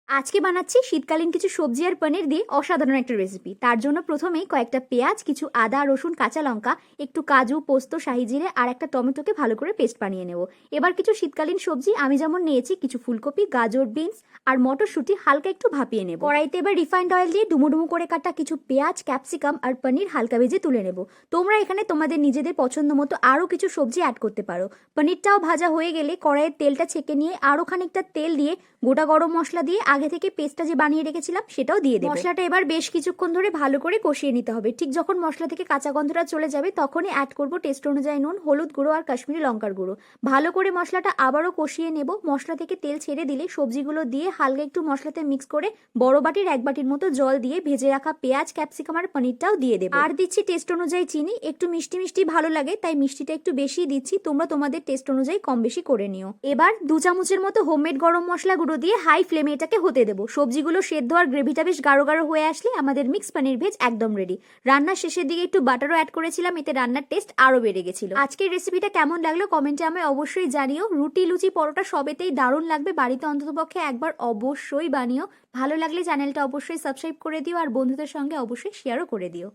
আজকে বানাচ্ছি শীতকালীন কিছু সবজি আর পনির দিয়ে অসাধারণ একটা রেসিপি। তার জন্য প্রথমেই কয়েকটা পেঁয়াজ, কিছু আদা, রসুন, কাঁচা লঙ্কা, একটু কাজু, পোস্ত, শাহি জিরে আর একটা টমেটোকে ভালো করে পেস্ট বানিয়ে নেব। এবার কিছু শীতকালীন সবজি আমি যেমন নিয়েছি, কিছু ফুলকপি, গাজর, বিনস আর মটরশুঁটি হালকা একটু ভাপিয়ে নেব। কড়াইতে এবার রিফাইন্ড অয়েল দিয়ে ডুমো ডুমো করে কাটা কিছু পেঁয়াজ, ক্যাপসিকাম আর পনির হালকা ভেজে তুলে নেব। তোমরা এখানে তোমাদের নিজেদের পছন্দ মতো আরও কিছু সবজি অ্যাড করতে পারো। পনিরটাও ভাজা হয়ে গেলে কড়াইয়ের তেলটা ছেঁকে নিয়ে আরও খানিকটা তেল দিয়ে গোটা গরম মশলা দিয়ে আগে থেকে পেস্টটা যে বানিয়ে রেখেছিলাম সেটাও দিয়ে দেব। মশলাটা এবার বেশ কিছুক্ষণ ধরে ভালো করে কষিয়ে নিতে হবে। ঠিক যখন মশলা থেকে কাঁচা গন্ধটা চলে যাবে তখনই অ্যাড করব টেস্ট অনুযায়ী নুন, হলুদ গুঁড়ো আর কাশ্মীরি লঙ্কার গুঁড়ো। ভালো করে মশলাটা আবারও কষিয়ে নেব। মশলা থেকে তেল ছেড়ে দিলে সবজিগুলো দিয়ে হালকা একটু মশলাতে মিক্স করে বড় বাটির 1 বাটির মতো জল দিয়ে ভেজে রাখা পেঁয়াজ, ক্যাপসিকাম আর পনিরটাও দিয়ে দেব। আর দিচ্ছি টেস্ট অনুযায়ী চিনি। একটু মিষ্টি মিষ্টি ভালো লাগে তাই মিষ্টিটা একটু বেশি দিচ্ছি, তোমরা তোমাদের টেস্ট অনুযায়ী কম বেশি করে নিও। এবার 2 চামচের মতো হোমমেড গরম মশলা গুঁড়ো দিয়ে হাই ফ্লেমে এটাকে হতে দেবো। সবজিগুলো সেদ্ধ আর গ্রেভিটা বেশ গাঢ় গাঢ় হয়ে আসলে আমাদের মিক্স পনির ভেজ একদম রেডি। রান্নার শেষের দিকে একটু বাটারও অ্যাড করেছিলাম, এতে রান্নার টেস্ট আরো বেড়ে গেছিল। আজকের রেসিপিটা কেমন লাগলো কমেন্টে আমায় অবশ্যই জানিও। রুটি, লুচি, পরোটা সবেতেই দারুণ লাগবে। বাড়িতে অন্ততপক্ষে একবার অবশ্যই বানিও। ভালো লাগলে চ্যানেলটা অবশ্যই সাবস্ক্রাইব করে দিও আর বন্ধুদের সঙ্গে অবশ্যই শেয়ারও করে দিও।